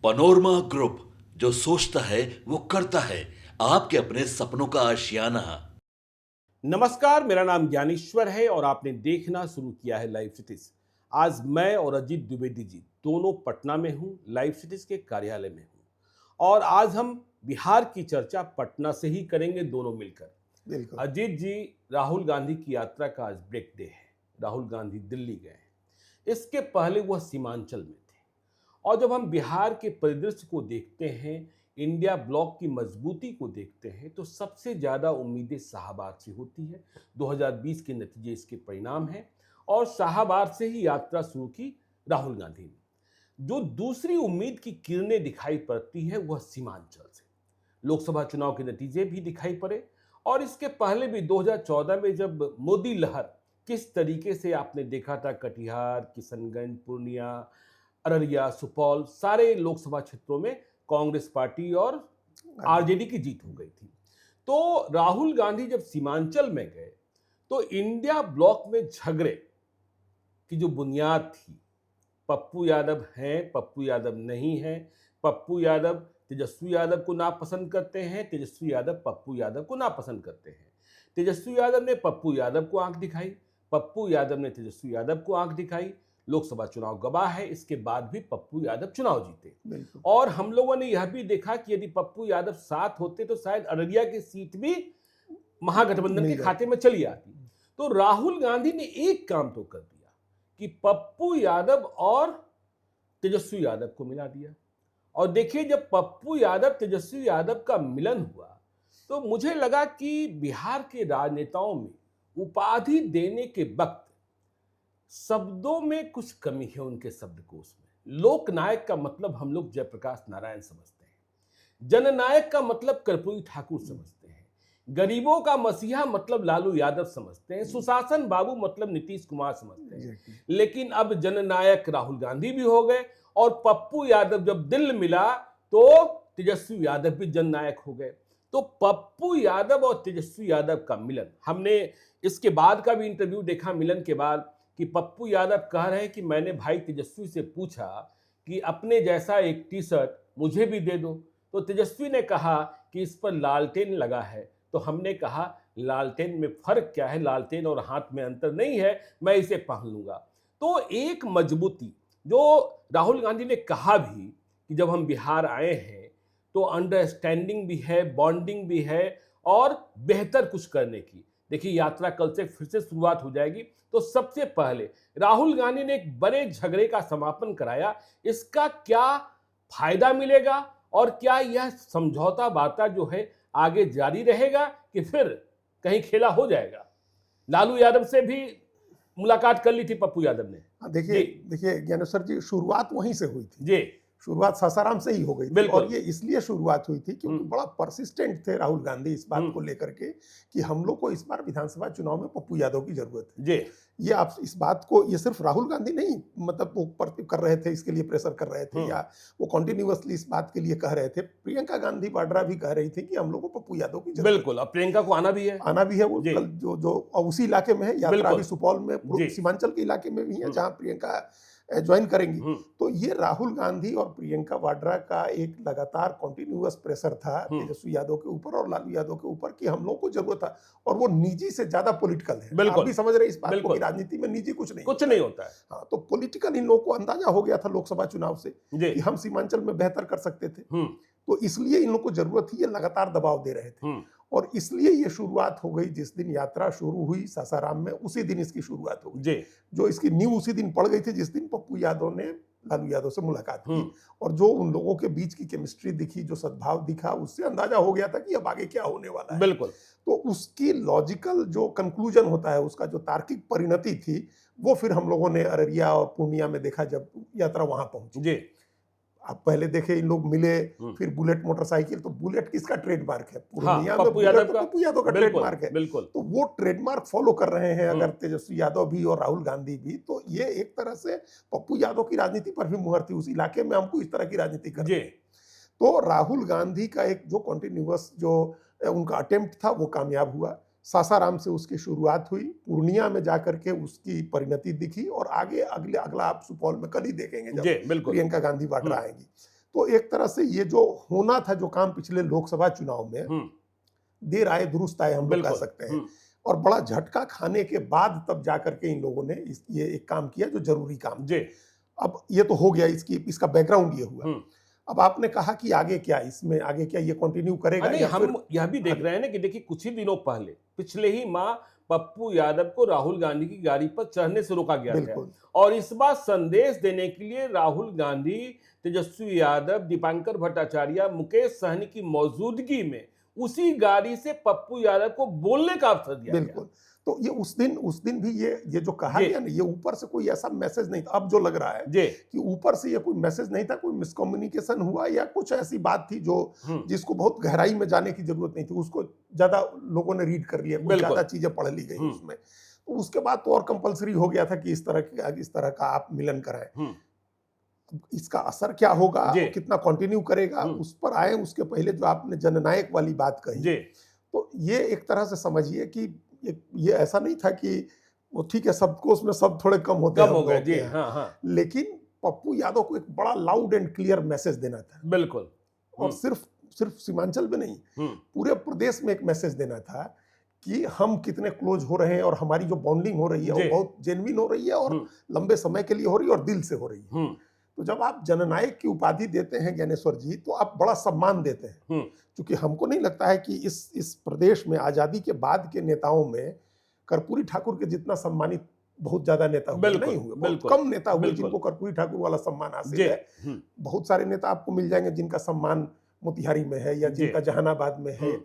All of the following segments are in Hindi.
पनोरमा ग्रुप, जो सोचता है वो करता है। आपके अपने सपनों का आशियाना। नमस्कार, मेरा नाम ज्ञानेश्वर है और आपने देखना शुरू किया है लाइव सिटीज। आज मैं और अजीत द्विवेदी जी दोनों पटना में हूँ, लाइव सिटीज के कार्यालय में हूँ। और आज हम बिहार की चर्चा पटना से ही करेंगे, दोनों मिलकर। बिल्कुल। अजीत जी, राहुल गांधी की यात्रा का आज ब्रेक डे है। राहुल गांधी दिल्ली गए हैं। इसके पहले वह सीमांचल में थे। और जब हम बिहार के परिदृश्य को देखते हैं, इंडिया ब्लॉक की मजबूती को देखते हैं, तो सबसे ज्यादा उम्मीदें शाहबाद से होती है। 2020 के नतीजे इसके परिणाम हैं। और शाहबाद से ही यात्रा शुरू की राहुल गांधी ने। जो दूसरी उम्मीद की किरणें दिखाई पड़ती है वह सीमांचल से। लोकसभा चुनाव के नतीजे भी दिखाई पड़े। और इसके पहले भी 2014 में जब मोदी लहर किस तरीके से आपने देखा था, कटिहार, किशनगंज, पूर्णिया, अररिया, सुपौल, सारे लोकसभा क्षेत्रों में कांग्रेस पार्टी और आरजेडी की जीत हो गई थी। तो राहुल गांधी जब सीमांचल में गए तो इंडिया ब्लॉक में झगड़े की जो बुनियाद थी, पप्पू यादव हैं, पप्पू यादव नहीं हैं, पप्पू यादव तेजस्वी यादव को नापसंद करते हैं, तेजस्वी यादव पप्पू यादव को नापसंद करते हैं। तेजस्वी यादव ने पप्पू यादव को आंख दिखाई, पप्पू यादव ने तेजस्वी यादव को आंख दिखाई। लोकसभा चुनाव गवाह है, इसके बाद भी पप्पू यादव चुनाव जीते। और हम लोगों ने यह भी देखा कि यदि पप्पू यादव साथ होते तो शायद अररिया की सीट भी महागठबंधन के खाते में चली आती। तो राहुल गांधी ने एक काम तो कर दिया कि पप्पू यादव और तेजस्वी यादव को मिला दिया। और देखिए, जब पप्पू यादव तेजस्वी यादव का मिलन हुआ तो मुझे लगा कि बिहार के राजनेताओं में उपाधि देने के वक्त शब्दों में कुछ कमी है उनके शब्दकोश में। लोकनायक का मतलब हम लोग जयप्रकाश नारायण समझते हैं, जननायक का मतलब कर्पूरी ठाकुर समझते हैं, गरीबों का मसीहा मतलब लालू यादव समझते हैं, सुशासन बाबू मतलब नीतीश कुमार समझते हैं। लेकिन अब जननायक राहुल गांधी भी हो गए और पप्पू यादव जब दिल मिला तो तेजस्वी यादव भी जननायक हो गए। तो पप्पू यादव और तेजस्वी यादव का मिलन, हमने इसके बाद का भी इंटरव्यू देखा मिलन के बाद कि पप्पू यादव कह रहे हैं कि मैंने भाई तेजस्वी से पूछा कि अपने जैसा एक टी शर्ट मुझे भी दे दो। तो तेजस्वी ने कहा कि इस पर लालटेन लगा है। तो हमने कहा लालटेन में फर्क क्या है, लालटेन और हाथ में अंतर नहीं है, मैं इसे पहन लूंगा। तो एक मजबूती जो राहुल गांधी ने कहा भी कि जब हम बिहार आए हैं तो अंडरस्टैंडिंग भी है, बॉन्डिंग भी है और बेहतर कुछ करने की। देखिए, यात्रा कल से फिर से शुरुआत हो जाएगी। तो सबसे पहले राहुल गांधी ने एक बड़े झगड़े का समापन कराया। इसका क्या फायदा मिलेगा और क्या यह समझौता वार्ता जो है आगे जारी रहेगा कि फिर कहीं खेला हो जाएगा? लालू यादव से भी मुलाकात कर ली थी पप्पू यादव ने। देखिए ज्ञानेश्वर जी, शुरुआत वहीं से हुई थी। जी, शुरुआत सासाराम से ही हो गई थी। और ये इसलिए शुरुआत हुई थी क्योंकि बड़ा परसिस्टेंट थे राहुल गांधी इस बात को लेकर के कि हम लोग को इस बार विधानसभा चुनाव में पप्पू यादव की जरूरत है। जी, ये आप इस बात को, ये सिर्फ राहुल गांधी नहीं, मतलब वो कर रहे थे, इसके लिए प्रेशर कर रहे थे या वो कंटिन्यूअसली इस बात के लिए कह रहे थे। प्रियंका गांधी वाड्रा भी कह रही थी कि हम लोग को पप्पू यादव की जरूरत है। बिल्कुल। अब प्रियंका को आना भी है। वो कल जो उसी इलाके में है, यात्रा भी सुपौल में, सीमांचल के इलाके में भी है जहां प्रियंका ज्वाइन करेंगी। तो ये राहुल गांधी और प्रियंका वाड्रा का एक लगातार कंटिन्यूअस प्रेशर था तेजस्वी यादव के ऊपर और लालू यादव के ऊपर कि हम लोग को जरूरत था। और वो निजी से ज्यादा पॉलिटिकल है। आप भी समझ रहे इस बात को कि राजनीति में निजी कुछ नहीं होता है। हाँ, तो पॉलिटिकल इन लोगों को अंदाजा हो गया था लोकसभा चुनाव से कि हम सीमांचल में बेहतर कर सकते थे। तो इसलिए इन लोगों को जरूरत थी, ये लगातार दबाव दे रहे थे। और इसलिए ये शुरुआत हो गई, जिस दिन यात्रा शुरू हुई सासाराम में उसी दिन इसकी शुरुआत हो गई। जो इसकी नींव उसी दिन पड़ गई थी जिस दिन पप्पू यादव ने लालू यादव से मुलाकात की। और जो उन लोगों के बीच की केमिस्ट्री दिखी, जो सद्भाव दिखा, उससे अंदाजा हो गया था कि अब आगे क्या होने वाला है। बिल्कुल। तो उसकी लॉजिकल जो कंक्लूजन होता है, उसका जो तार्किक परिणति थी, वो फिर हम लोगों ने अररिया और पूर्णिया में देखा जब यात्रा वहां पहुंची। आप पहले देखे इन लोग मिले, फिर बुलेट मोटरसाइकिल। तो बुलेट किसका ट्रेडमार्क है? पूर्णिया में पप्पू यादव का ट्रेडमार्क है। तो वो ट्रेडमार्क फॉलो कर रहे हैं अगर तेजस्वी यादव भी और राहुल गांधी भी। तो ये एक तरह से पप्पू यादव की राजनीति पर भी मुहर थी, उस इलाके में हमको इस तरह की राजनीति करनी। तो राहुल गांधी का एक जो कंटिन्यूअस जो उनका अटेम्प्ट था वो कामयाब हुआ। सासाराम से उसकी शुरुआत हुई, पूर्णिया में जाकर के उसकी परिणति दिखी और आगे अगला आप सुपौल में कल ही देखेंगे जब प्रियंका गांधी वाड्रा आएंगी। तो एक तरह से ये जो होना था, जो काम पिछले लोकसभा चुनाव में देर आए दुरुस्त आए हम लोग कह सकते हैं, और बड़ा झटका खाने के बाद तब जाकर के इन लोगों ने ये एक काम किया जो जरूरी काम। अब ये तो हो गया, इसका बैकग्राउंड ये हुआ। अब आपने कहा कि आगे क्या, इसमें आगे क्या ये कंटिन्यू करेगा? नहीं, हम यह भी देख रहे हैं ना कि देखिए कुछ ही दिनों पहले, पिछले ही माह पप्पू यादव को राहुल गांधी की गाड़ी पर चढ़ने से रोका गया था, और इस बात संदेश देने के लिए राहुल गांधी, तेजस्वी यादव, दीपांकर भट्टाचार्य, मुकेश सहनी की मौजूदगी में उसी गाड़ी से पप्पू यादव को बोलने का अवसर दिया। बिल्कुल। तो ये उस दिन भी ये जो कहा गया ना, ये ऊपर से कोई ऐसा मैसेज नहीं था। अब जो लग रहा है कि ऊपर से ये कोई मैसेज नहीं था, कोई मिसकम्युनिकेशन हुआ या कुछ ऐसी बात थी जो जिसको बहुत गहराई में जाने की जरूरत नहीं थी, उसको ज्यादा लोगों ने रीड कर लिया, ज्यादा चीजें पढ़ ली गई उसमें। तो उसके बाद तो और कंपलसरी हो गया था कि इस तरह का आप मिलन कराएं। इसका असर क्या होगा, कितना कंटिन्यू करेगा, उस पर आए। उसके पहले जो आपने जननायक वाली बात कही, तो ये एक तरह से समझिए कि ये ऐसा नहीं था कि वो ठीक है सबको उसमें सब थोड़े कम होते हो गए। हाँ। लेकिन पप्पू यादव को एक बड़ा लाउड एंड क्लियर मैसेज देना था। बिल्कुल। और सिर्फ सीमांचल में नहीं, पूरे प्रदेश में एक मैसेज देना था कि हम कितने क्लोज हो रहे हैं, और हमारी जो बॉन्डिंग हो रही है वो बहुत जेन्युइन हो रही है, और लंबे समय के लिए हो रही है, और दिल से हो रही है। तो जब आप जननायक की उपाधि देते हैं ज्ञानेश्वर जी, तो आप बड़ा सम्मान देते हैं। क्योंकि हमको नहीं लगता है कि इस प्रदेश में आजादी के बाद के नेताओं में कर्पूरी ठाकुर के जितना सम्मानित बहुत ज्यादा नेता हुए नहीं हुए, बहुत कम नेता हुए जिनको कर्पूरी ठाकुर वाला सम्मान हासिल है। बहुत सारे नेता आपको मिल जाएंगे जिनका सम्मान मोतिहारी में है, या जिनका जहानाबाद में है।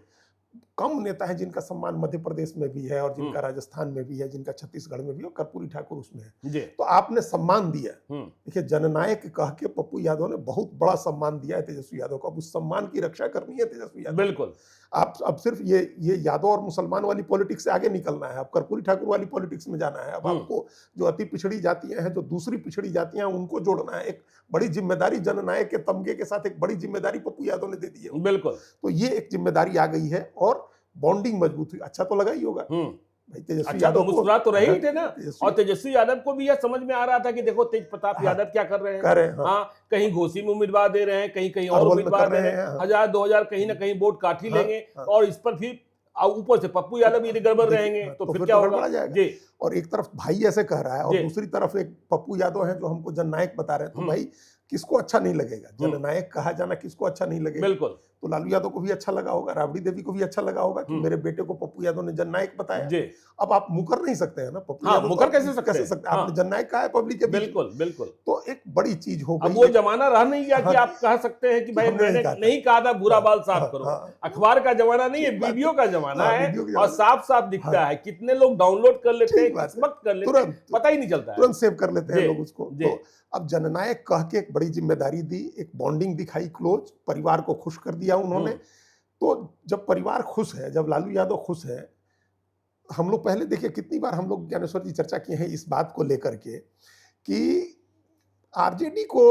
कम नेता है जिनका सम्मान मध्य प्रदेश में भी है, और जिनका राजस्थान में भी है, जिनका छत्तीसगढ़ में भी, और कर्पूरी ठाकुर उसमें है। तो आपने सम्मान दिया। देखिए, जननायक कह के पप्पू यादव ने बहुत बड़ा सम्मान दिया है तेजस्वी यादव को। अब उस सम्मान की रक्षा करनी है तेजस्वी यादव। बिल्कुल। आप अब सिर्फ ये यादव और मुसलमान वाली पॉलिटिक्स से आगे निकलना है, अब कर्पूरी ठाकुर वाली पॉलिटिक्स में जाना है। अब आपको जो अति पिछड़ी जातियां हैं, जो दूसरी पिछड़ी जातियां, उनको जोड़ना है। एक बड़ी जिम्मेदारी जननायक के तमगे के साथ एक बड़ी जिम्मेदारी पप्पू यादव ने दे दी है। बिल्कुल। तो ये एक जिम्मेदारी आ गई है, और बॉन्डिंग मजबूत हुई। अच्छा तो लगा ही होगा भाई, तेजस्वी यादव मुस्कुरा तो रहे ही थे ना। और तेजस्वी यादव को भी यह समझ में आ रहा था कि देखो तेज प्रताप यादव क्या कर रहे हैं। हाँ, कहीं घोसी में उम्मीदवार दे रहे हैं, कहीं और उम्मीदवार दे रहे हैं, 1000-2000 कहीं ना कहीं वोट काट ही लेंगे, और इस पर फिर ऊपर से पप्पू यादव भी गड़बड़ रहेंगे, तो फिर क्या होगा जी। और एक तरफ भाई ऐसे कह रहा है, और दूसरी तरफ एक पप्पू यादव है जो हमको जननायक बता रहे हैं। तो भाई किसको अच्छा नहीं लगेगा? जननायक कहा जाना किसको अच्छा नहीं लगेगा? बिल्कुल। तो लालू यादव को भी अच्छा लगा होगा, राबड़ी देवी को भी अच्छा लगा होगा कि मेरे बेटे को पप्पू यादव ने जननायक बताया। अब आप मुकर नहीं सकते हैं ना, पप्पू यादव मुकर कैसे सकते हैं? आपने जननायक कहा है पब्लिक के। बिल्कुल बिल्कुल। तो एक बड़ी चीज हो गई। वो जमाना रहा नहीं गया कि आप कह सकते हैं कि भाई मैंने नहीं कहा था बुरा बाल साफ करो। अखबार का जमाना नहीं है, वीडियो का जमाना है, और साफ साफ दिखता है। कितने लोग डाउनलोड कर लेते हैं, किस वक्त कर लेते हैं, पता ही नहीं चलता है, तुरंत सेव कर लेते हैं लोग उसको। तो अब जननायक कह के एक बड़ी जिम्मेदारी दी, एक बॉन्डिंग दिखाई क्लोज, परिवार को खुश कर दिया उन्होंने। तो जब परिवार खुश है, जब लालू यादव खुश है, हम लोग पहले देखिए कितनी बार हम लोग ज्ञानेश्वर जी चर्चा किए हैं इस बात को लेकर के कि आरजेडी को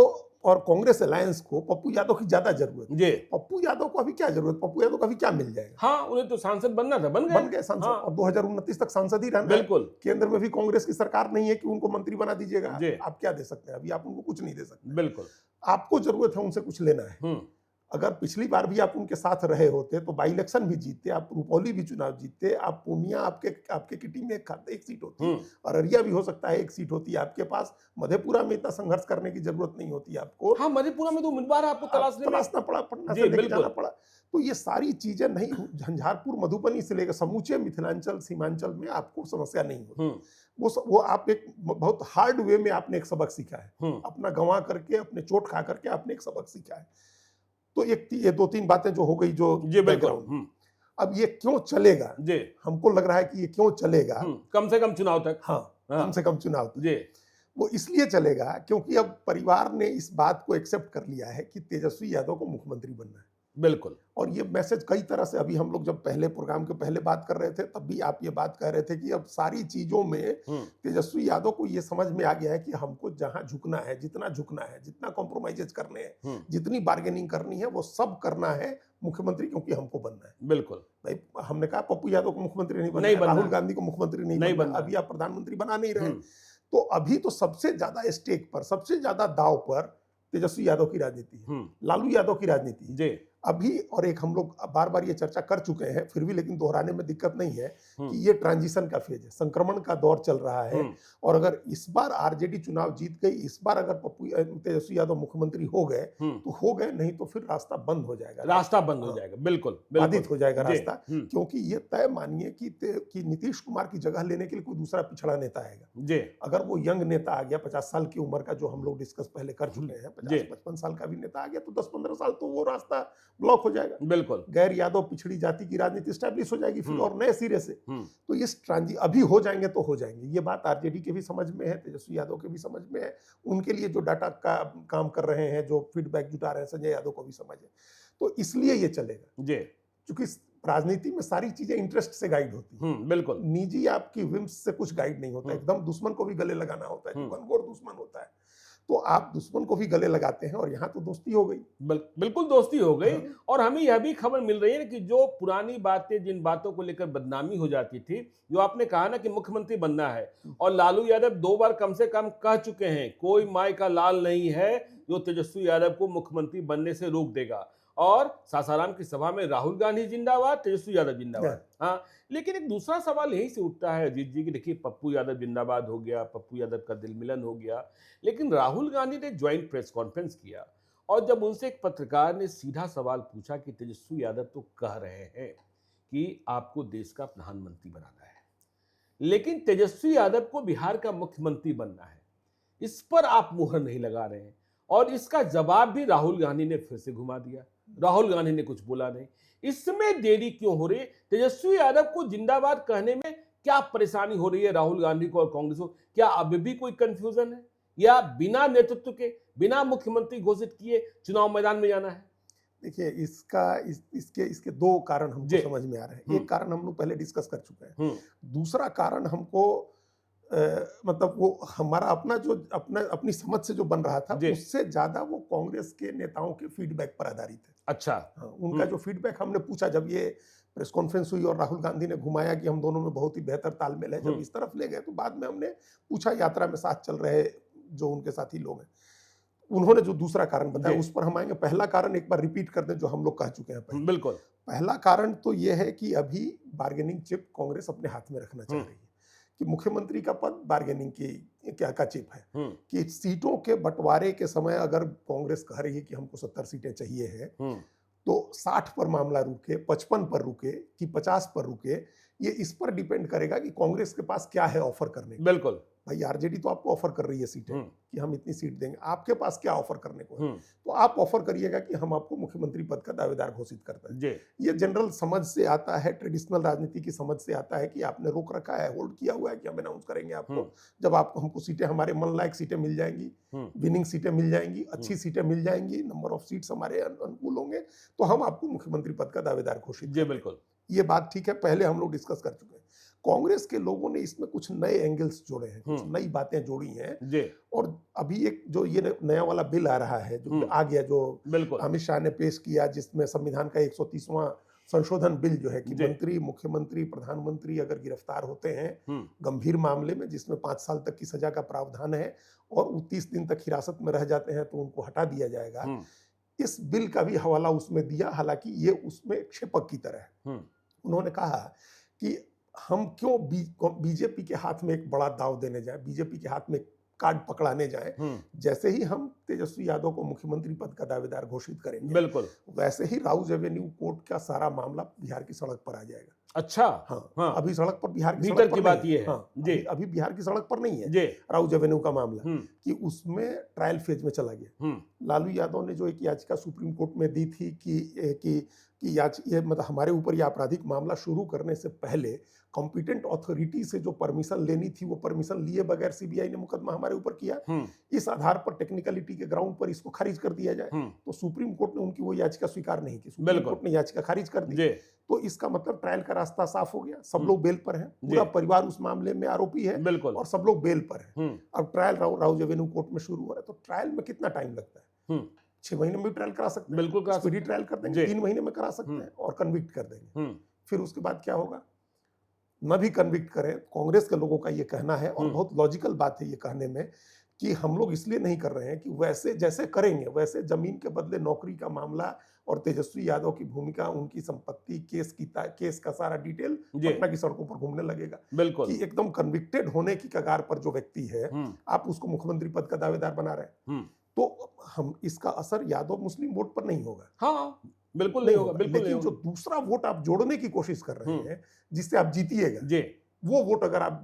और कांग्रेस अलायंस को पप्पू यादव की ज्यादा जरूरत है। पप्पू यादव को अभी क्या जरूरत? पप्पू यादव को अभी क्या मिल जाएगा? हाँ, उन्हें तो सांसद बनना था, बन गए सांसद। और 2029 तक सांसद ही रहना। बिल्कुल। केंद्र में भी कांग्रेस की सरकार नहीं है कि उनको मंत्री बना दीजिएगा। आप क्या दे सकते हैं? अभी आप उनको कुछ नहीं दे सकते। बिल्कुल। आपको जरूरत है उनसे कुछ लेना है। अगर पिछली बार भी आप उनके साथ रहे होते तो बाई इलेक्शन भी जीतते, आप रुपौली भी चुनाव जीतते, आप पूर्णिया आपके किटी में एक सीट होती, अररिया भी हो सकता है एक सीट होती है आपके पास। मधेपुरा में इतना संघर्ष करने की जरूरत नहीं होती आपको। हाँ, मधेपुरा में तो उम्मीदवार आपको तलाशना पड़ा, पटना से लेके जाना पड़ा। तो ये सारी चीजें नहीं, झंझारपुर मधुबनी से लेकर समूचे मिथिलांचल सीमांचल में आपको समस्या नहीं होती। वो आप एक बहुत हार्ड वे में आपने एक सबक सीखा है, अपना गंवा करके, अपने चोट खा करके आपने एक सबक सीखा है। तो ये 2-3 बातें जो हो गई जो बैकग्राउंड। अब ये क्यों चलेगा? हमको लग रहा है कि ये क्यों चलेगा कम से कम चुनाव तक। कम से कम चुनाव तक वो इसलिए चलेगा क्योंकि अब परिवार ने इस बात को एक्सेप्ट कर लिया है कि तेजस्वी यादव को मुख्यमंत्री बनना है। बिल्कुल। और ये मैसेज कई तरह से, अभी हम लोग जब पहले प्रोग्राम के पहले बात कर रहे थे तब भी आप ये बात कह रहे थे कि अब सारी चीजों में तेजस्वी यादव को ये समझ में आ गया है कि हमको जहां झुकना है, जितना झुकना है, जितना कॉम्प्रोमाइजेज करने हैं, जितनी बार्गेनिंग करनी है, वो सब करना है मुख्यमंत्री, क्योंकि हमको बनना है। बिल्कुल भाई, हमने कहा पप्पू यादव को मुख्यमंत्री नहीं बनना, राहुल गांधी को मुख्यमंत्री नहीं बनना, अभी आप प्रधानमंत्री बना नहीं रहे। तो अभी तो सबसे ज्यादा स्टेक पर, सबसे ज्यादा दाव पर तेजस्वी यादव की राजनीति है, लालू यादव की राजनीति है जी अभी। और एक हम लोग बार बार ये चर्चा कर चुके हैं, फिर भी लेकिन दोहराने में दिक्कत नहीं है कि ये ट्रांजिशन का फेज है, संक्रमण का दौर चल रहा है। और अगर इस बार आरजेडी चुनाव जीत गई, इस बार अगर तेजस्वी यादव मुख्यमंत्री हो गए तो हो गए, नहीं तो फिर रास्ता बंद हो जाएगा, रास्ता बंद हो जाएगा, बिल्कुल बाधित हो जाएगा रास्ता। क्योंकि ये तय मानिए कि नीतीश कुमार की जगह लेने के लिए कोई दूसरा पिछड़ा नेता आएगा जी। अगर वो यंग नेता आ गया 50 साल की उम्र का, जो हम लोग डिस्कस पहले कर चुके हैं, 50-55 साल का भी नेता आ गया तो 10-15 साल तो वो रास्ता ब्लॉक हो जाएगा, बिल्कुल। गैर यादव पिछड़ी जाति की राजनीति स्टैब्लिश हो जाएगी फिर और नए सिरे से। तो इस अभी हो जाएंगे तो हो जाएंगे, ये बात आरजेडी के भी समझ में है, तेजस्वी यादव के भी समझ में है, उनके लिए जो डाटा का काम कर रहे हैं, जो फीडबैक जुटा रहे हैं, संजय यादव को भी समझ है। तो इसलिए ये चलेगा जी, क्योंकि राजनीति में सारी चीजें इंटरेस्ट से गाइड होती हैं, बिल्कुल। निजी आपकी विम्स से कुछ गाइड नहीं होता, एकदम दुश्मन को भी गले लगाना होता है, जो घनघोर दुश्मन होता है, तो आप दुश्मन को भी गले लगाते हैं। और यहाँ तो दोस्ती हो गई, बिल्कुल दोस्ती हो गई। और हमें यह भी खबर मिल रही है कि जो पुरानी बातें, जिन बातों को लेकर बदनामी हो जाती थी, जो आपने कहा ना कि मुख्यमंत्री बनना है, और लालू यादव 2 बार कम से कम कह चुके हैं, कोई माई का लाल नहीं है जो तेजस्वी यादव को मुख्यमंत्री बनने से रोक देगा। और सासाराम की सभा में राहुल गांधी जिंदाबाद, तेजस्वी यादव जिंदाबाद। हाँ, लेकिन एक दूसरा सवाल यहीं से उठता है अजीत जी की, देखिए पप्पू यादव जिंदाबाद हो गया, पप्पू यादव का दिल मिलन हो गया, लेकिन राहुल गांधी ने ज्वाइंट प्रेस कॉन्फ्रेंस किया और जब उनसे एक पत्रकार ने सीधा सवाल पूछा कि तेजस्वी यादव तो कह रहे हैं कि आपको देश का प्रधानमंत्री बनाना है, लेकिन तेजस्वी यादव को बिहार का मुख्यमंत्री बनना है, इस पर आप मुहर नहीं लगा रहे हैं। और इसका जवाब भी राहुल गांधी ने फिर से घुमा दिया, राहुल गांधी ने कुछ बोला नहीं। इसमें देरी क्यों हो रही है? तेजस्वी यादव को जिंदाबाद कहने में क्या परेशानी हो रही है राहुल गांधी को और कांग्रेस को? क्या अभी भी कोई कंफ्यूजन है, या बिना नेतृत्व के, बिना मुख्यमंत्री घोषित किए चुनाव मैदान में जाना है? देखिए, इसके 2 कारण हमको समझ में आ रहे हैं। एक कारण हम लोग पहले डिस्कस कर चुके हैं, दूसरा कारण हमको मतलब वो हमारा अपनी समझ से जो बन रहा था, उससे ज्यादा वो कांग्रेस के नेताओं के फीडबैक पर आधारित है। अच्छा। उनका जो फीडबैक हमने पूछा, जब ये प्रेस कॉन्फ्रेंस हुई और राहुल गांधी ने घुमाया कि हम दोनों में बहुत ही बेहतर तालमेल है, जब इस तरफ ले गए तो बाद में हमने पूछा यात्रा में साथ चल रहे जो उनके साथी लोग हैं, उन्होंने जो दूसरा कारण बताया उस पर हम आएंगे। पहला कारण एक बार रिपीट कर दें जो हम लोग कह चुके हैं। बिल्कुल। पहला कारण तो यह है कि अभी बार्गेनिंग चिप कांग्रेस अपने हाथ में रखना चाह रही है, कि मुख्यमंत्री का पद बार्गेनिंग की क्या का चिप है, कि सीटों के बंटवारे के समय अगर कांग्रेस कह रही है कि हमको 70 सीटें चाहिए है, तो 60 पर मामला रुके, 55 पर रुके कि 50 पर रुके, ये इस पर डिपेंड करेगा कि कांग्रेस के पास क्या है ऑफर करने को। बिल्कुल भाई, आरजेडी तो आपको ऑफर कर रही है सीटें कि हम इतनी सीट देंगे, आपके पास क्या ऑफर करने को है, तो आप ऑफर करिएगा कि हम आपको मुख्यमंत्री पद का दावेदार घोषित करते हैं। ये जनरल समझ से आता है, ट्रेडिशनल राजनीति की समझ से आता है कि आपने रोक रखा है, होल्ड किया हुआ है कि हम अनाउंस करेंगे आपको, जब आपको हमको सीटें, हमारे मन लायक सीटें मिल जाएंगी, विनिंग सीटें मिल जाएंगी, अच्छी सीटें मिल जाएंगी, नंबर ऑफ सीट्स हमारे अनुकूल होंगे, तो हम आपको मुख्यमंत्री पद का दावेदार घोषित करेंगे। बिल्कुल, ये बात ठीक है, पहले हम लोग डिस्कस कर चुके हैं। कांग्रेस के लोगों ने इसमें कुछ नए एंगल्स जोड़े हैं, कुछ नई बातें जोड़ी हैं, और अभी एक जो ये नया वाला बिल आ रहा है, जो आ गया, जो अमित शाह ने पेश किया, जिसमें संविधान का 130वां संशोधन बिल जो है कि मंत्री, मुख्यमंत्री, प्रधानमंत्री अगर गिरफ्तार होते हैं गंभीर मामले में, जिसमें 5 साल तक की सजा का प्रावधान है और वो 30 दिन तक हिरासत में रह जाते हैं, तो उनको हटा दिया जाएगा। इस बिल का भी हवाला उसमें दिया, हालांकि ये उसमें क्षेपक की तरह है। उन्होंने कहा कि हम क्यों बीजेपी के हाथ में एक बड़ा दाव देने जाए, बीजेपी के हाथ में कार्ड पकड़ाने जाए। जैसे ही हम तेजस्वी यादव को मुख्यमंत्री पद का दावेदार घोषित करेंगे, बिल्कुल वैसे ही राउज एवेन्यू कोर्ट का सारा मामला बिहार की सड़क पर आ जाएगा। अच्छा। हाँ। अभी सड़क पर बिहार की सड़क की बात ये है। हाँ, अभी बिहार की सड़क पर नहीं है राउज एवेन्यू का मामला, कि उसमें ट्रायल फेज में चला गया। लालू यादव ने जो एक याचिका सुप्रीम कोर्ट में दी थी कि ये मतलब हमारे ऊपर यह आपराधिक मामला शुरू करने से पहले कॉम्पिटेंट अथॉरिटी से जो परमिशन लेनी थी, वो परमिशन लिए बगैर सीबीआई ने मुकदमा हमारे ऊपर किया। इस आधार पर टेक्निकलिटी के ग्राउंड पर इसको खारिज कर दिया जाए, तो सुप्रीम कोर्ट ने उनकी वो याचिका स्वीकार नहीं की, सुप्रीम कोर्ट ने याचिका खारिज कर दी। तो इसका मतलब ट्रायल का रास्ता साफ हो गया, सब लोग बेल पर हैं, पूरा परिवार उस मामले में आरोपी है, और सब लोग बेल पर हैं। अब ट्रायल राउज एवेन्यू कोर्ट में शुरू हो रहा है, तो ट्रायल में कितना टाइम लगता है? 6 महीने में भी ट्रायल करा सकते हैं, बिल्कुल स्पीडी ट्रायल कर देंगे, 3 महीने में करा सकते हैं और कन्विक्ट कर देंगे। फिर उसके बाद क्या होगा? न भी कन्विक्ट करें, कांग्रेस के लोगों का ये कहना है, और बहुत लॉजिकल बात है ये कहने में, कि हम लोग इसलिए नहीं कर रहे हैं कि वैसे जैसे करेंगे वैसे जमीन के बदले नौकरी का मामला और तेजस्वी यादव की भूमिका, उनकी संपत्ति, केस का सारा डिटेल जी पटना की सड़कों पर घूमने लगेगा बिल्कुल। कि एकदम कन्विक्टेड होने की कगार पर जो व्यक्ति है, हम्म आप उसको मुख्यमंत्री पद का दावेदार बना रहे हैं। हम्म तो हम इसका असर यादव मुस्लिम वोट पर नहीं होगा, हाँ बिल्कुल नहीं होगा, बिल्कुल नहीं लेकिन जो होगा। दूसरा वोट आप जोड़ने की कोशिश कर रहे हैं जिससे आप जीतिएगा, जी वो वोट अगर आप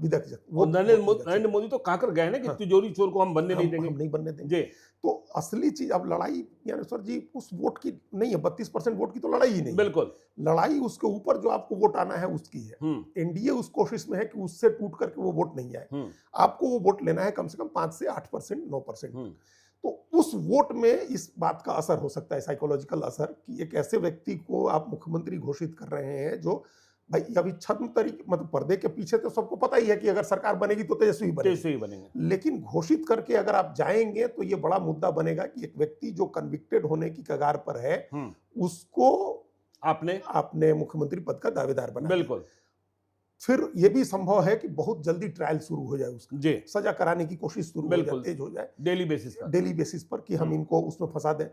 और नरेंद्र मोदी तो कहा कर गए ना कि हाँ। तिजोरी चोर को हम बनने नहीं हम देंगे। नहीं बनने देंगे। जी तो असली चीज अब लड़ाई ज्ञानेश्वर जी उस वोट की नहीं है, 32% वोट की तो लड़ाई ही नहीं है। बिल्कुल। लड़ाई उसके ऊपर जो आपको वोट आना है उसकी है। एनडीए उस कोशिश में है कि उससे टूट करके वो वोट नहीं आए। आपको वो वोट लेना है कम से कम 5 से 8%, 9%। तो उस वोट में इस बात का असर हो सकता है, साइकोलॉजिकल असर, कि एक ऐसे व्यक्ति को आप मुख्यमंत्री घोषित कर रहे हैं जो भाई अभी छद्म तरीके, मतलब पर्दे के पीछे तो सबको पता ही है कि अगर सरकार बनेगी तो तेजस्वी बनेंगे, लेकिन घोषित करके अगर आप जाएंगे तो ये बड़ा मुद्दा बनेगा कि एक व्यक्ति जो कन्विक्टेड होने की कगार पर है उसको आपने मुख्यमंत्री पद का दावेदार बना। बिल्कुल। फिर ये भी संभव है कि बहुत जल्दी ट्रायल शुरू हो जाए, उसका जी सजा कराने की कोशिश शुरू हो जाए, तेज हो जाए डेली बेसिस पर कि हम इनको उसमें फंसा दें।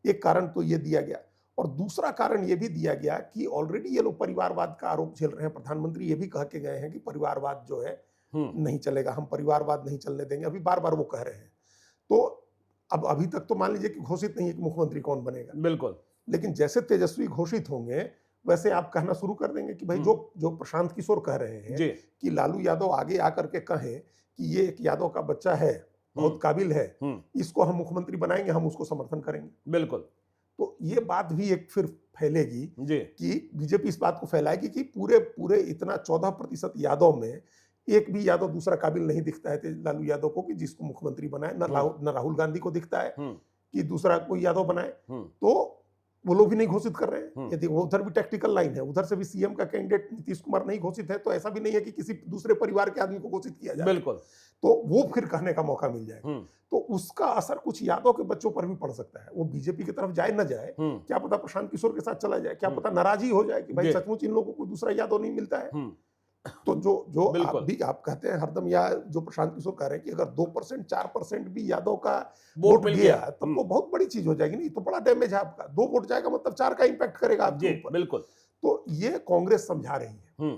एक कारण तो ये दिया गया, और दूसरा कारण ये भी दिया गया कि ऑलरेडी ये लोग परिवारवाद का आरोप झेल रहे हैं। प्रधानमंत्री ये भी कह के गए हैं कि परिवारवाद जो है नहीं चलेगा, हम परिवारवाद नहीं चलने देंगे, अभी बार बार वो कह रहे हैं। तो अब अभी तक तो मान लीजिए कि घोषित नहीं है कि मुख्यमंत्री कौन बनेगा, बिल्कुल, लेकिन जैसे तेजस्वी घोषित होंगे वैसे आप कहना शुरू कर देंगे कि भाई जो प्रशांत किशोर कह रहे हैं कि लालू यादव आगे आकर के कहें कि ये एक यादव का बच्चा है, बहुत काबिल है, इसको हम मुख्यमंत्री बनाएंगे, हम उसको समर्थन करेंगे। बिल्कुल। तो ये बात भी एक फिर फैलेगी कि बीजेपी इस बात को फैलाएगी कि पूरे इतना 14% यादव में एक भी यादव दूसरा काबिल नहीं दिखता है लालू यादव को कि जिसको मुख्यमंत्री बनाए। न राहुल गांधी को दिखता है कि दूसरा कोई यादव बनाए, तो वो लोग भी नहीं घोषित कर रहे हैं। यदि वो उधर भी टैक्टिकल लाइन है, उधर से भी सीएम का कैंडिडेट नीतीश कुमार नहीं घोषित है, तो ऐसा भी नहीं है कि किसी दूसरे परिवार के आदमी को घोषित किया जाए। बिल्कुल। तो वो फिर कहने का मौका मिल जाएगा। तो उसका असर कुछ यादव के बच्चों पर भी पड़ सकता है। वो बीजेपी की तरफ जाए न जाए, क्या पता प्रशांत किशोर के साथ चला जाए, क्या पता नाराजी हो जाए कि भाई सचमुच इन लोगों को कोई दूसरा यादव नहीं मिलता है। तो जो आप कहते हैं हरदम, या जो प्रशांत किशोर कह रहे हैं कि अगर 2%, 4% भी यादव का वोट गया तब तो बहुत बड़ी चीज हो जाएगी। नहीं तो बड़ा डैमेज है आपका। 2 वोट जाएगा मतलब 4 का इंपैक्ट करेगा आपके ऊपर। बिल्कुल। तो ये कांग्रेस समझा रही है,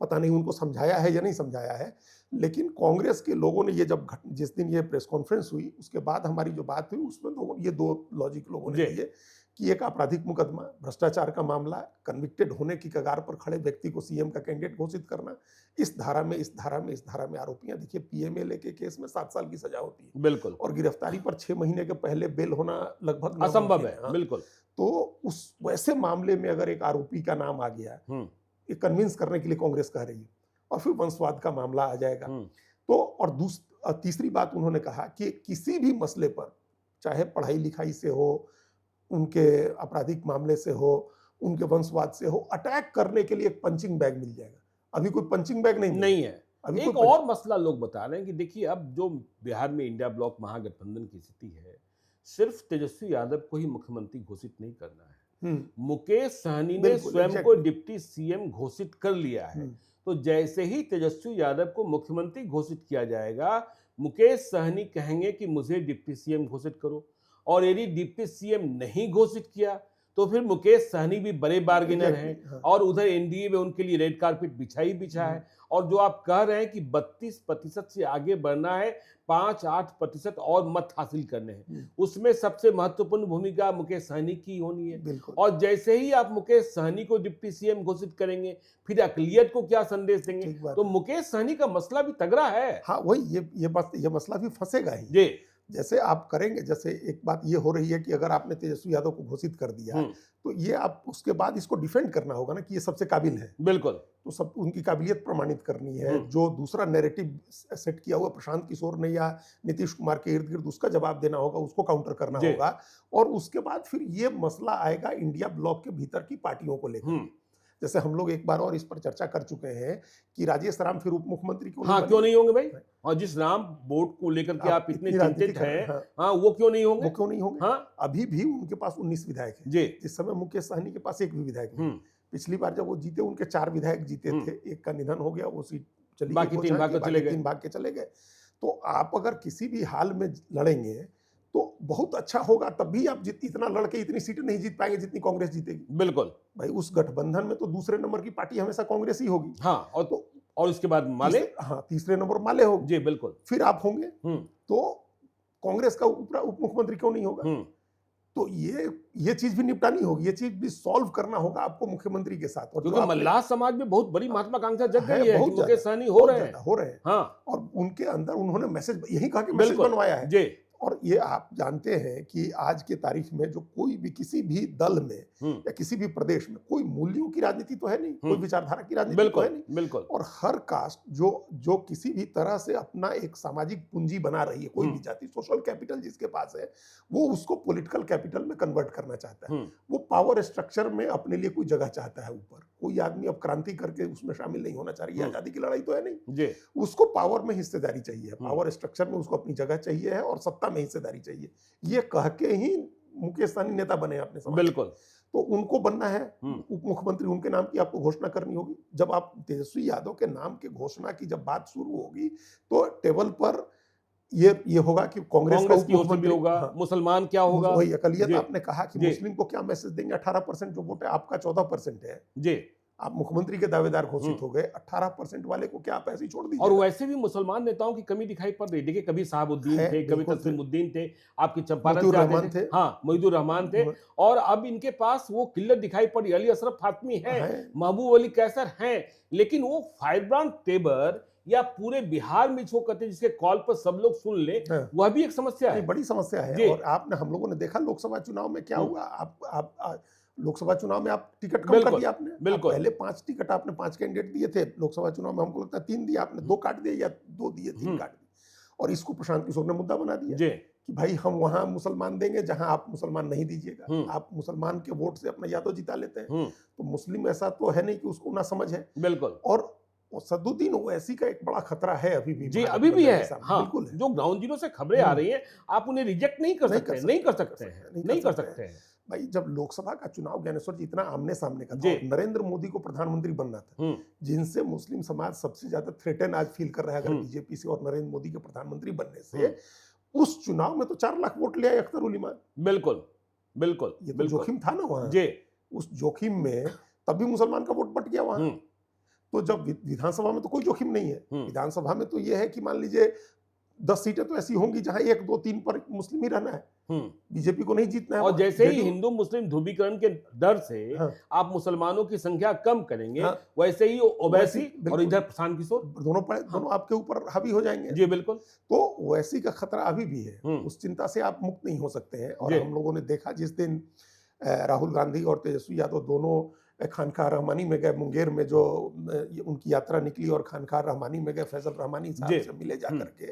पता नहीं उनको समझाया है या नहीं समझाया है, लेकिन कांग्रेस के लोगों ने ये जिस दिन ये प्रेस कॉन्फ्रेंस हुई उसके बाद हमारी जो बात हुई उसमें ये 2 लॉजिक लोगों ने दिए कि एक आपराधिक मुकदमा, भ्रष्टाचार का मामला, कन्विक्टेड होने की कगार पर खड़े व्यक्ति को सीएम का कैंडिडेट घोषित करना, इस धारा में आरोपियां, देखिए पीएमएलए के केस में 7 साल की सजा होती है। बिल्कुल। और गिरफ्तारी पर 6 महीने के पहले बेल होना लगभग असंभव है। बिल्कुल। तो उस वैसे मामले में अगर एक आरोपी का नाम आ गया, ये कन्विंस करने के लिए कांग्रेस कह रही है, और फिर वंशवाद का मामला आ जाएगा। तो और तीसरी बात उन्होंने कहा कि किसी भी मसले पर, चाहे पढ़ाई लिखाई से हो, उनके आपराधिक मामले से हो, उनके वंशवाद से हो, अटैक करने के लिए एक पंचिंग बैग मिल जाएगा। अभी कोई पंचिंग बैग नहीं है। अभी एक और मसला लोग बता रहे हैं कि देखिए अब जो बिहार में इंडिया ब्लॉक महागठबंधन की स्थिति है, सिर्फ तेजस्वी यादव को ही मुख्यमंत्री घोषित नहीं करना है। मुकेश सहनी ने स्वयं को डिप्टी सीएम घोषित कर लिया है। तो जैसे ही तेजस्वी यादव को मुख्यमंत्री घोषित किया जाएगा, मुकेश सहनी कहेंगे कि मुझे डिप्टी सीएम घोषित करो, और यदि डिप्टी सीएम नहीं घोषित किया तो फिर मुकेश सहनी भी बड़े बार्गेनर हैं, और उधर एनडीए में उनके लिए रेड कारपेट बिछा है। और जो आप कह रहे हैं कि 32% से आगे बढ़ना है, 5-8% और मत हासिल करने हैं, उसमें सबसे महत्वपूर्ण भूमिका मुकेश सहनी की होनी है। और जैसे ही आप मुकेश सहनी को डिप्टी सीएम घोषित करेंगे, फिर अकलियत को क्या संदेश देंगे? तो मुकेश सहनी का मसला भी तगड़ा है। हाँ, वही ये मसला भी फंसेगा ही। जैसे आप करेंगे, जैसे एक बात ये हो रही है कि अगर आपने तेजस्वी यादव को घोषित कर दिया तो ये आप उसके बाद इसको डिफेंड करना होगा ना कि ये सबसे काबिल है। बिल्कुल। तो सब उनकी काबिलियत प्रमाणित करनी है। जो दूसरा नैरेटिव सेट किया हुआ प्रशांत किशोर ने या नीतीश कुमार के इर्द गिर्द, उसका जवाब देना होगा, उसको काउंटर करना होगा। और उसके बाद फिर ये मसला आएगा इंडिया ब्लॉक के भीतर की पार्टियों को लेकर। जैसे हम लोग एक बार और इस पर चर्चा कर चुके हैं कि राजेश राम फिर उप मुख्यमंत्री क्यों नहीं होंगे भाई? और जिस राम बोर्ड को लेकर के आप इतने चिंतित हैं, वो क्यों नहीं होंगे? अभी भी उनके पास 19 विधायक हैं। जिस समय मुकेश सहनी के पास 1 भी विधायक नहीं। पिछली बार जब वो जीते, उनके 4 विधायक जीते थे, एक का निधन हो गया, वो सीट चली, बाकी 3 भाग के चले गए। तो आप अगर किसी भी हाल में लड़ेंगे तो बहुत अच्छा होगा, तब भी आप इतना लड़के इतनी सीटें नहीं जीत पाएंगे जितनी कांग्रेस जीतेगी। बिल्कुल भाई उस गठबंधन में तो दूसरे नंबर की पार्टी हमेशा कांग्रेस ही होगी। हाँ, और उसके बाद माले, हाँ तीसरे नंबर माले होगी जी बिल्कुल, फिर आप होंगे। तो कांग्रेस का उप मुख्यमंत्री क्यों नहीं होगा? तो ये चीज भी निपटानी होगी, ये चीज भी सॉल्व करना होगा आपको मुख्यमंत्री के साथ। और क्योंकि मल्लाह समाज में बहुत बड़ी महत्वाकांक्षा जग गई है कि मुकेश सहनी हो रहे हैं। हाँ, और उनके अंदर उन्होंने मैसेज यही कहा कि मैसेज बनवाया है जी। और ये आप जानते हैं कि आज के तारीख में जो कोई भी किसी भी दल में या किसी भी प्रदेश में कोई मूल्यों की राजनीति तो है नहीं, कोई विचारधारा की राजनीति तो है नहीं। बिल्कुल। और हर कास्ट जो किसी भी तरह से अपना एक सामाजिक पूंजी बना रही है, कोई भी जाति, सोशल कैपिटल जिसके पास है, वो उसको पॉलिटिकल कैपिटल में कन्वर्ट करना चाहता है। वो पावर स्ट्रक्चर में अपने लिए कोई जगह चाहता है ऊपर। कोई आदमी अब क्रांति करके उसमें शामिल नहीं होना चाह रही है, आजादी की लड़ाई तो है नहीं, उसको पावर में हिस्सेदारी चाहिए, पावर स्ट्रक्चर में उसको अपनी जगह चाहिए है और सत्ता में हिस्सेदारी चाहिए। ये कह के ही मुकेश सहनी नेता बने अपने समाज। बिल्कुल। तो उनको बनना है उप मुख्यमंत्री, उनके नाम की आपको घोषणा करनी होगी। जब आप तेजस्वी यादव के नाम की घोषणा की जब बात शुरू होगी तो टेबल पर ये होगा कि कांग्रेस का की मुख्यमंत्री होगा। हाँ, मुसलमान क्या होगा, वही अकलियत। आपने कहा कि मुस्लिम को क्या मैसेज देंगे? 18% जो वोट है आपका 14% है जी, आप मुख्यमंत्री के दावेदार घोषित हो गए, 18% वाले को क्या आप ऐसे ही छोड़ दीजिए? और वैसे भी मुसलमान नेताओं की कमी दिखाई पड़ रही। देखिए कभी साहबुद्दीन थे, कभी तस्लीमुद्दीन थे, आपकी चंपारण से थे, हाँ मोहिदुर रहमान थे, और अब इनके पास वो किल्लत दिखाई पड़ी। अली अशरफ फातमी है, महबूब अली कैसर हैं, लेकिन वो फायरब्रांड तेबर या पूरे बिहार में इसको कहते हैं जिसके कॉल पर सब लोग सुन ले, वह भी एक समस्या है, बड़ी समस्या है। और आपने, हम लोगों ने देखा लोकसभा चुनाव में क्या हुआ। आप लोकसभा चुनाव में आप टिकट कम कर दिया आपने। बिल्कुल। पहले 5 टिकट आपने 5 कैंडिडेट दिए थे, लोकसभा चुनाव में हमको लगता है 3 दिया आपने, 2 काट दिए या 2 दिए 3 काट दिए। और इसको प्रशांत किशोर ने मुद्दा बना दिया कि भाई हम वहां मुसलमान देंगे जहां आप मुसलमान नहीं दीजिएगा। आप मुसलमान के वोट से अपना यादव जिता लेते हैं, तो मुस्लिम ऐसा तो है नहीं कि उसको ना समझ है। बिल्कुल। और सदुद्दीन ओवैसी का एक बड़ा खतरा है अभी भी जी, अभी भी है। हाँ, बिल्कुल है। जो ग्राउंड जीरो से खबरें आ रही हैं, आप उन्हें रिजेक्ट नहीं कर सकते, नहीं कर सकते हैं। भाई जब लोकसभा का चुनाव ज्ञानेश्वर जी इतना आमने सामने का था, नरेंद्र मोदी को प्रधानमंत्री बनना था, जिनसे मुस्लिम समाज सबसे ज्यादा थ्रेटन आज फील कर रहा है अगर बीजेपी से और नरेंद्र मोदी के प्रधानमंत्री बनने से, उस चुनाव में तो 4 लाख वोट ले आए अख्तर उल इमान। बिल्कुल बिल्कुल, ये तो जोखिम था ना वहां। उस जोखिम में तभी मुसलमान का वोट बट गया वहां। तो जब विधानसभा में तो कोई जोखिम नहीं है, विधानसभा में तो ये है कि मान लीजिए 10 सीटें तो ऐसी होंगी जहां 1, 2, 3 पर मुस्लिम ही रहना है, बीजेपी को नहीं जीतना है। और जैसे ही हिंदू मुस्लिम ध्रुवीकरण के डर से आप मुसलमानों की संख्या कम करेंगे, वैसे ही ओवैसी और इधर प्रशांत किशोर दोनों आपके ऊपर हावी हो जाएंगे। जी बिल्कुल। तो ओवैसी का खतरा अभी भी है, उस चिंता से आप मुक्त नहीं हो सकते हैं। और हम लोगों ने देखा जिस दिन राहुल गांधी और तेजस्वी यादव दोनों खानकाह रहमानी में गए, मुंगेर में जो उनकी यात्रा निकली और खानकाह रहमानी में गए फैजल रहमानी साहब से मिले जाकर के,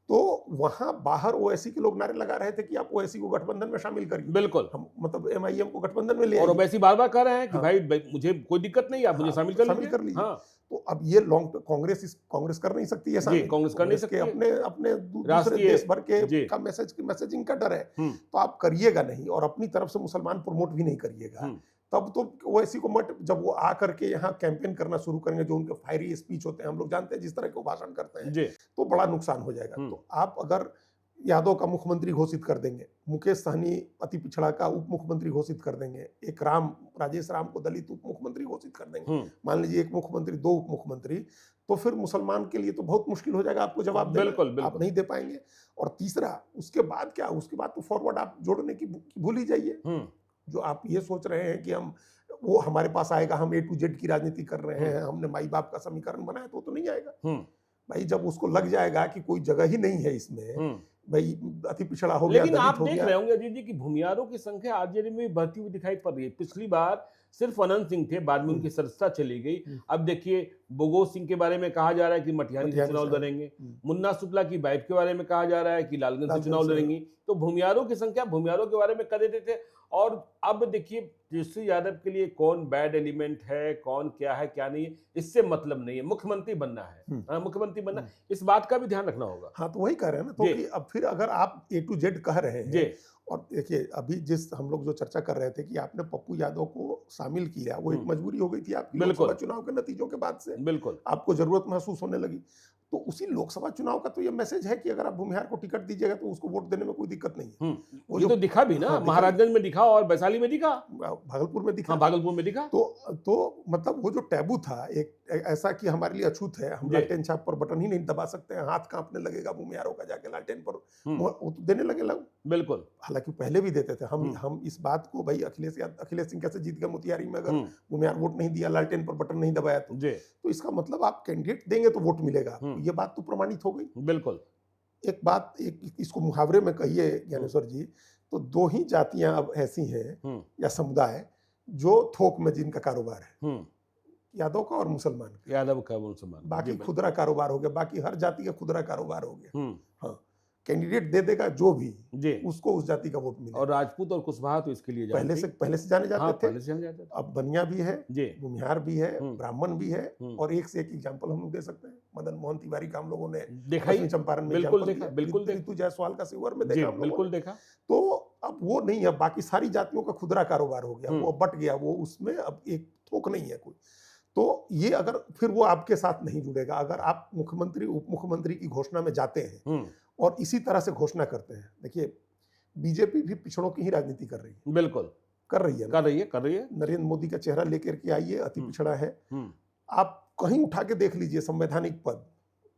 तो वहां बाहर ओवैसी के लोग नारे लगा रहे थे कि आप ओवैसी को गठबंधन में शामिल करिए। बिल्कुल, हम मतलब एमआईएम को गठबंधन में ले और ओवैसी बार-बार कह रहे हैं कि भाई मुझे कोई दिक्कत नहीं, आप मुझे शामिल कर लीजिए। हाँ, तो अब ये कांग्रेस कर नहीं सकती है शामिल, कांग्रेस कर नहीं सकती, अपने दूसरे देश भर के का मैसेजिंग का डर है, तो आप करिएगा नहीं और अपनी तरफ से मुसलमान प्रमोट भी नहीं करिएगा। तब तो ओवैसी को मत, जब वो आकर के यहाँ कैंपेन करना शुरू करेंगे, जो उनके फायरी स्पीच होते हैं, हम लोग जानते हैं जिस तरह के भाषण करते हैं, तो बड़ा नुकसान हो जाएगा। तो आप अगर यादव का मुख्यमंत्री घोषित कर देंगे, मुकेश सहनी अति पिछड़ा का उप मुख्यमंत्री घोषित कर देंगे, एक राजेश राम को दलित उप मुख्यमंत्री घोषित कर देंगे, मान लीजिए 1 मुख्यमंत्री 2 उप मुख्यमंत्री, तो फिर मुसलमान के लिए तो बहुत मुश्किल हो जाएगा आपको जवाब देना। बिल्कुल। आप नहीं दे पाएंगे। और तीसरा, उसके बाद क्या, उसके बाद तो फॉरवर्ड आप जोड़ने की भूल ही जाइए। जो आप ये सोच रहे हैं कि वो हमारे पास आएगा, हम A to Z की राजनीति कर रहे हैं, हमने माई बाप का समीकरण बनाया, तो नहीं आएगा। भाई जब उसको लग जाएगा कि कोई जगह ही नहीं है इसमें, भाई अति पिछड़ा हो गया, लेकिन आप देख रहे होंगे अजीत जी की भूमियारों की संख्या आरजेडी में बढ़ती हुई दिखाई पड़ रही है। पिछली बार सिर्फ अनंत सिंह थे, बाद में उनकी सदस्यता चली गई। अब देखिए बोगो सिंह के बारे में कहा जा रहा है कि मटिहानी से चुनाव लड़ेंगे, मुन्ना शुक्ला की वाइफ के बारे में कहा जा रहा है कि लालगंज से चुनाव लड़ेंगी। तो भूमियारों की संख्या, भूमियारों के बारे में कर देते थे। और अब देखिए तेजस्वी यादव के लिए कौन बैड एलिमेंट है, कौन क्या है क्या नहीं है, इससे मतलब नहीं है, मुख्यमंत्री बनना है, मुख्यमंत्री बनना, इस बात का भी ध्यान रखना होगा। हाँ, तो वही कह रहे हैं ना, तो कि अब फिर अगर आप A to Z कह रहे हैं, और देखिए अभी जिस हम लोग जो चर्चा कर रहे थे कि आपने पप्पू यादव को शामिल किया, वो एक मजबूरी हो गई थी आपकी लोकसभा चुनाव के नतीजों के बाद से। बिल्कुल, आपको जरूरत महसूस होने लगी। तो उसी लोकसभा चुनाव का तो ये मैसेज है कि अगर आप भूमिहार को टिकट दीजिएगा तो उसको वोट देने में कोई दिक्कत नहीं है। वो तो दिखा भी ना, हाँ, महाराजगंज में दिखा और वैशाली में दिखा, भागलपुर में दिखा। हाँ, भागलपुर में दिखा। तो मतलब वो जो टैबू था एक ऐसा कि हमारे लिए अछूत है, हम लालटेन छाप पर बटन ही नहीं दबा सकते हैं, हाथ कांपने लगेगा भूमिहारों का जाके लालटेन पर वो तो देने लगे लोग। बिल्कुल, हालांकि पहले भी देते थे। हम इस बात को, भाई अखिलेश सिंह कैसे जीत गए मोतिहारी में अगर भूमिहार वोट नहीं दिया, लालटेन पर बटन नहीं दबाया तो इसका मतलब आप कैंडिडेट देंगे तो वोट मिलेगा, ये बात तो प्रमाणित हो गई। बिल्कुल। एक बात, एक इसको मुहावरे में कहिए ज्ञानेश्वर जी, तो दो ही जातियां अब ऐसी हैं या समुदाय जो थोक में जिनका कारोबार है, यादव का और मुसलमान का। यादव का मुसलमान, बाकी खुदरा कारोबार हो गया, बाकी हर जाति का खुदरा कारोबार हो गया। हाँ, कैंडिडेट दे देगा जो भी उसको उस जाति का वोट मिलेगा। और राजपूत और कुशवाहा तो इसके लिए पहले से जाने जाते थे। पहले से जाने जाते थे। अब बनिया भी है, भूमिहार भी है, ब्राह्मण भी है, और एक से एक एग्जाम्पल हम लोग दे सकते हैं। मदन मोहन तिवारी का हम लोगों ने देखा, चंपारण में बिल्कुल देखा, बिल्कुल ऋतु जायसवाल का शिवर में देखा, बिल्कुल देखा। तो अब वो नहीं है, बाकी सारी जातियों का खुदरा कारोबार हो गया, वो बट गया, वो उसमें अब एक थोक नहीं है कोई। तो ये अगर फिर वो आपके साथ नहीं जुड़ेगा। अगर आप मुख्यमंत्री उप मुख्यमंत्री की घोषणा में जाते हैं और इसी तरह से घोषणा करते हैं, देखिए बीजेपी भी पिछड़ों की ही राजनीति कर रही है। बिल्कुल कर रही है। नरेंद्र मोदी का चेहरा लेकर के आइए, अति पिछड़ा है। आप कहीं उठा के देख लीजिए, संवैधानिक पद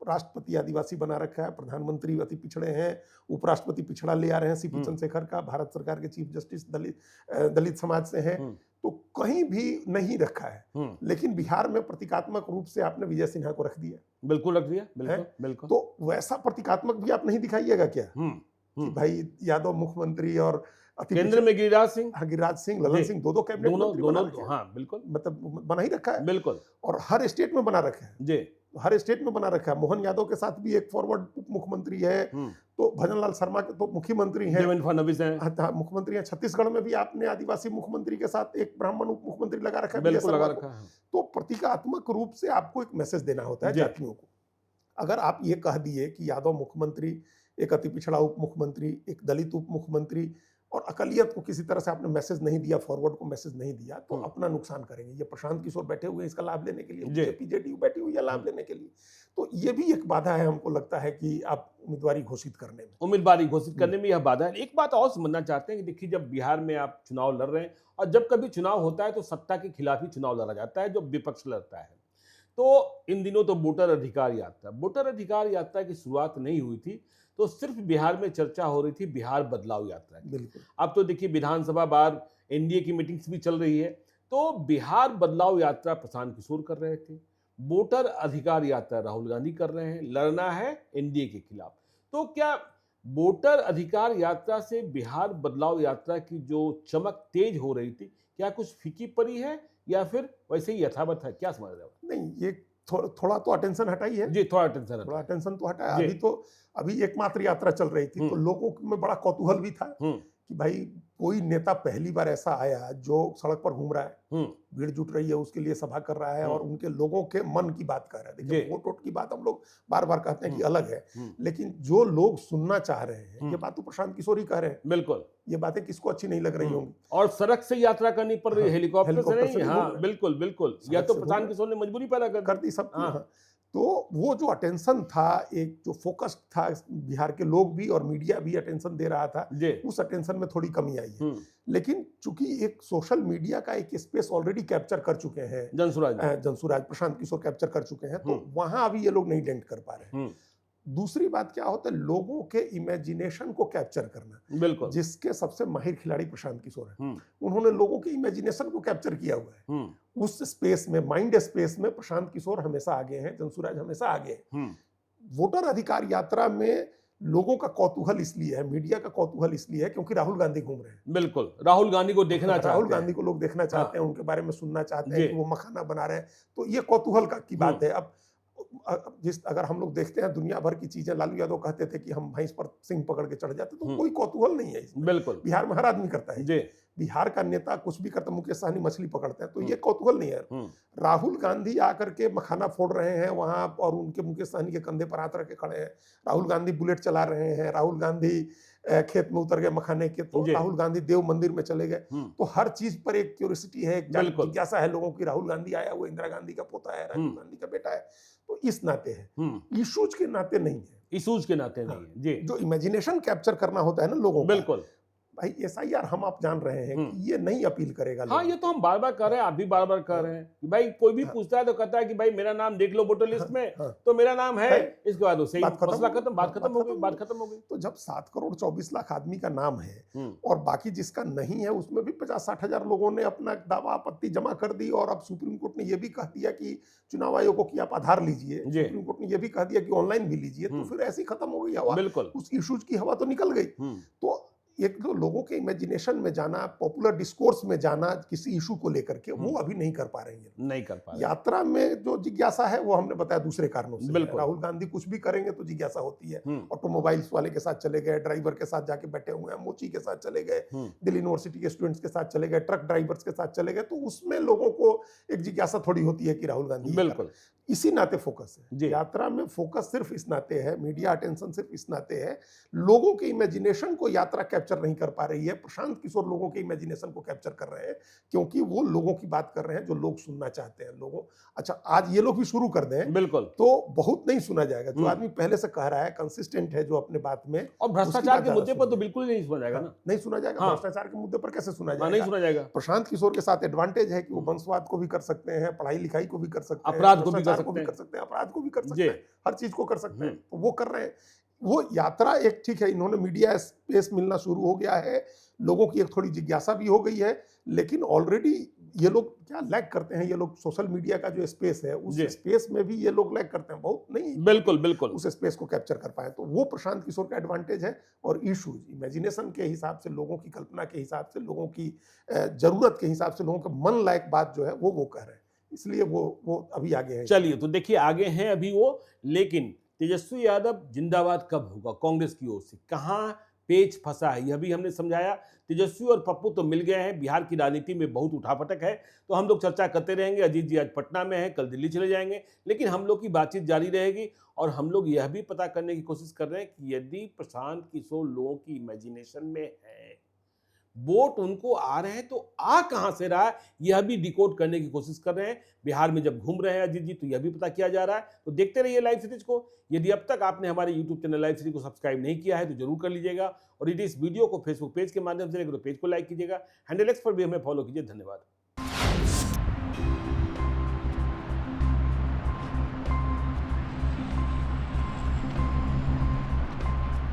राष्ट्रपति आदिवासी बना रखा है, प्रधानमंत्री अति पिछड़े हैं, उपराष्ट्रपति पिछड़ा ले आ रहे हैं सीपी चंद्रशेखर का, भारत सरकार के चीफ जस्टिस दलित समाज से हैं, तो कहीं भी नहीं रखा है। लेकिन बिहार में प्रतीकात्मक रूप से आपने विजय सिन्हा को रख दिया। बिल्कुल रख दिया, बिल्कुल। तो वैसा प्रतीकात्मक भी आप नहीं दिखाइएगा क्या कि भाई यादव मुख्यमंत्री और केंद्र में गिरिराज सिंह, ललन सिंह, दो कैबिनेट मंत्री बना रखे हैं। हाँ, बिल्कुल, मतलब बना ही रखा है। बिल्कुल। और हर स्टेट में बना रखा है हर स्टेट में बना रखा है। मोहन यादव के साथ भी एक फॉरवर्ड उप मुख्यमंत्री है, तो भजनलाल शर्मा के तो मुख्यमंत्री हैं, देवेंद्र फडणवीस हैं, मुख्यमंत्री हैं। छत्तीसगढ़ में भी आपने आदिवासी मुख्यमंत्री के साथ एक ब्राह्मण उप मुख्यमंत्री लगा रखा है, बिल्कुल लगा रखा है। तो प्रतीकात्मक रूप से आपको एक मैसेज देना होता है जातियों को। अगर आप ये कह दिए कि यादव मुख्यमंत्री, एक अति पिछड़ा उप मुख्यमंत्री, एक दलित उप मुख्यमंत्री, और अकलियत को किसी तरह से आपने मैसेज नहीं दिया, फॉरवर्ड को मैसेज नहीं दिया, तो अपना नुकसान करेंगे। ये प्रशांत किशोर बैठे हुए हैं इसका लाभ लेने के लिए, बीजेपी जेडीयू बैठी हुई है लाभ लेने के लिए। तो ये भी एक बाधा है, हमको लगता है कि आप उम्मीदवारी घोषित करने में यह बाधा है। एक बात और समझना चाहते हैं कि देखिए, जब बिहार में आप चुनाव लड़ रहे हैं और जब कभी चुनाव होता है तो सत्ता के खिलाफ ही चुनाव लड़ा जाता है, जो विपक्ष लड़ता है। तो इन दिनों तो वोटर अधिकार यात्रा की शुरुआत नहीं हुई थी, तो सिर्फ बिहार में चर्चा हो रही थी बिहार बदलाव यात्रा की। बिल्कुल। अब तो देखिए, विधानसभा बार एनडीए की मीटिंग्स भी चल रही है, तो बिहार बदलाव यात्रा प्रशांत किशोर कर रहे थे, वोटर अधिकार यात्रा राहुल गांधी कर रहे हैं, लड़ना है एनडीए के खिलाफ। तो क्या वोटर अधिकार यात्रा से बिहार बदलाव यात्रा की जो चमक तेज हो रही थी, क्या कुछ फीकी पड़ी है या फिर वैसे ही यथावत है? क्या समझ रहे हो? नहीं, ये थोड़ा तो अटेंशन हटाई है जी, थोड़ा अटेंशन तो हटा है। अभी एकमात्र यात्रा चल रही थी, तो लोगों में बड़ा कौतूहल भी था कि भाई कोई नेता पहली बार ऐसा आया जो सड़क पर घूम रहा है, भीड़ जुट रही है उसके लिए सभा कर रहा है और उनके लोगों के मन की बात कर रहा है। देखिए, वोट की बात हम लोग बार बार कहते हैं कि अलग है, लेकिन जो लोग सुनना चाह रहे हैं, ये बात तो प्रशांत किशोर ही कह रहे हैं। बिल्कुल, ये बातें किसको अच्छी नहीं लग रही होंगी। और सड़क से यात्रा करनी पड़ रही है, हेलीकॉप्टर से नहीं। हाँ, बिल्कुल, या तो प्रशांत किशोर ने मजबूरी पैदा कर दी सबकी। तो वो जो अटेंशन था, एक जो फोकस था, बिहार के लोग भी और मीडिया भी अटेंशन दे रहा था, उस अटेंशन में थोड़ी कमी आई है। लेकिन चूंकि एक सोशल मीडिया का एक स्पेस ऑलरेडी कैप्चर कर चुके हैं जनसुराज प्रशांत किशोर कैप्चर कर चुके हैं, तो वहां अभी ये लोग नहीं डेंट कर पा रहे हैं। दूसरी बात क्या होता है, लोगों के इमेजिनेशन को कैप्चर करना। बिल्कुल, जिसके सबसे माहिर खिलाड़ी प्रशांत किशोर हैं, उन्होंने लोगों के इमेजिनेशन को कैप्चर किया हुआ है। उस स्पेस में, माइंड स्पेस में प्रशांत किशोर हमेशा आगे हैं, जनसुराज हमेशा आगे हैं। वोटर अधिकार यात्रा में लोगों का कौतूहल इसलिए है, मीडिया का कौतूहल इसलिए है क्योंकि राहुल गांधी घूम रहे हैं। बिल्कुल, राहुल गांधी को देखना चाहते हैं, राहुल गांधी को लोग देखना चाहते हैं, उनके बारे में सुनना चाहते हैं कि वो मखाना बना रहे हैं। तो ये कौतूहल की बात है। अब अगर हम लोग देखते हैं दुनिया भर की चीजें, लालू यादव कहते थे कि हम भैंस पर सिंह पकड़ के चढ़ जाते, तो कोई कौतूहल नहीं है इसमें। बिल्कुल, बिहार में हर आदमी करता है। बिहार का नेता कुछ भी करता, मुकेश सहनी मछली पकड़ते हैं, तो ये कौतूहल नहीं है। राहुल गांधी आकर के मखाना फोड़ रहे हैं वहां, और उनके मुकेश सहनी के कंधे पर हाथ रख के खड़े हैं। राहुल गांधी बुलेट चला रहे हैं, राहुल गांधी खेत में उतर गए मखाने के, तो जी। राहुल गांधी देव मंदिर में चले गए। तो हर चीज पर एक क्यूरियोसिटी है, एक बिल्कुल। जिज्ञासा है लोगों की। राहुल गांधी आया, वो इंदिरा गांधी का पोता है, राजीव गांधी का बेटा है, तो इस नाते है, इश्यूज के नाते नहीं है, इशूज के नाते नहीं है जी। जो इमेजिनेशन कैप्चर करना होता है ना लोगों का, बिल्कुल। भाई एसआईआर हम आप जान रहे हैं कि ये नहीं अपील करेगा हाँ, लोगों ये तो हम बार बार कर रहे हैं, आप भी बार बार कर रहे हैं कि भाई कोई भी पूछता है तो कहता है कि भाई मेरा नाम देख लो वोटर लिस्ट में, तो मेरा नाम है, इसके बाद उससे मसला खत्म, बात खत्म हो गई, बात खत्म हो गई। तो जब 7 करोड़ 24 लाख आदमी का नाम है और बाकी जिसका नहीं है उसमें भी 50-60 हजार लोगों ने अपना दावा आपत्ति जमा कर दी, और अब सुप्रीम कोर्ट ने यह भी कह दिया कि चुनाव आयोग को कि आप आधार लीजिए, सुप्रीम कोर्ट ने यह भी कह दिया कि ऑनलाइन भी लीजिए, तो फिर ऐसी खत्म हो गई हवा। बिल्कुल। उस इश्यूज की हवा तो निकल गई। तो एक तो लोगों के इमेजिनेशन में जाना, पॉपुलर डिस्कोर्स में जाना किसी इशू को लेकर के, वो अभी नहीं कर पा रही है, नहीं कर पा रहे। यात्रा में जो जिज्ञासा है वो हमने बताया दूसरे कारणों से। बिल्कुल। राहुल गांधी कुछ भी करेंगे तो जिज्ञासा होती है। ऑटोमोबाइल्स वाले के साथ चले गए, ड्राइवर के साथ जाके बैठे हुए हैं, मोची के साथ चले गए, दिल्ली यूनिवर्सिटी के स्टूडेंट्स के साथ चले गए, ट्रक ड्राइवर्स के साथ चले गए, तो उसमें लोगों को एक जिज्ञासा थोड़ी होती है कि राहुल गांधी। बिल्कुल। इसी नाते फोकस है यात्रा में, फोकस सिर्फ इस नाते है, मीडिया अटेंशन सिर्फ इस नाते है, लोगों के इमेजिनेशन को यात्रा कैप्चर नहीं कर पा रही है। प्रशांत किशोर लोगों के इमेजिनेशन को कैप्चर कर रहे हैं, क्योंकि वो लोगों की बात कर रहे हैं जो लोग सुनना चाहते हैं। लोगों, अच्छा आज ये लोग भी शुरू कर दें बिल्कुल, तो बहुत नहीं सुना जाएगा। जो आदमी पहले से कह रहा है, कंसिस्टेंट है जो अपने बात में, और भ्रष्टाचार के मुद्दे पर तो बिल्कुल नहीं सुना जाएगा ना, नहीं सुना जाएगा। भ्रष्टाचार के मुद्दे पर कैसे सुना जाएगा? नहीं सुना जाएगा। प्रशांत किशोर के साथ एडवांटेज है कि वो वंशवाद को भी कर सकते हैं, पढ़ाई लिखाई को भी कर सकते हैं, अपराध को भी कर सकते हैं, अपराध को भी कर सकते हैं, हर चीज को कर सकते हैं, तो वो कर रहे हैं। वो यात्रा एक ठीक है, इन्होंने मीडिया स्पेस मिलना शुरू हो गया है, लोगों की एक थोड़ी जिज्ञासा भी हो गई है, लेकिन ऑलरेडी ये लोग क्या लैग करते हैं, ये लोग सोशल मीडिया का जो स्पेस है उस स्पेस में भी ये लोग लैग करते हैं, बहुत नहीं, बिल्कुल बिल्कुल उस स्पेस को कैप्चर कर पाए। तो वो प्रशांत किशोर का एडवांटेज है। और इश्यूज इमेजिनेशन के हिसाब से, लोगों की कल्पना के हिसाब से, लोगों की जरूरत के हिसाब से, लोगों के मन लायक बात जो है वो कह रहे हैं, इसलिए वो अभी आगे है। चलिए, तो देखिए आगे हैं अभी वो, लेकिन तेजस्वी यादव जिंदाबाद कब होगा कांग्रेस की ओर से, कहां पेच फंसा है यह भी हमने समझाया। तेजस्वी और पप्पू तो मिल गए हैं, बिहार की राजनीति में बहुत उठापटक है, तो हम लोग चर्चा करते रहेंगे। अजीत जी आज पटना में हैं, कल दिल्ली चले जाएंगे, लेकिन हम लोग की बातचीत जारी रहेगी। और हम लोग यह भी पता करने की कोशिश कर रहे हैं कि यदि प्रशांत किशोर लोगों की इमेजिनेशन में है, वोट उनको आ रहे हैं, तो आ कहां से रहा है यह भी डिकोड करने की कोशिश कर रहे हैं। बिहार में जब घूम रहे हैं अजीत जी, तो यह भी पता किया जा रहा है। तो देखते रहिए लाइव सीरीज को। यदि अब तक आपने हमारे यूट्यूब चैनल लाइव सीरीज को सब्सक्राइब नहीं किया है तो जरूर कर लीजिएगा, और यदि इस वीडियो को फेसबुक पेज के माध्यम से देखें तो पेज को लाइक कीजिएगा। हैंडल एक्स पर भी हमें फॉलो कीजिए। धन्यवाद।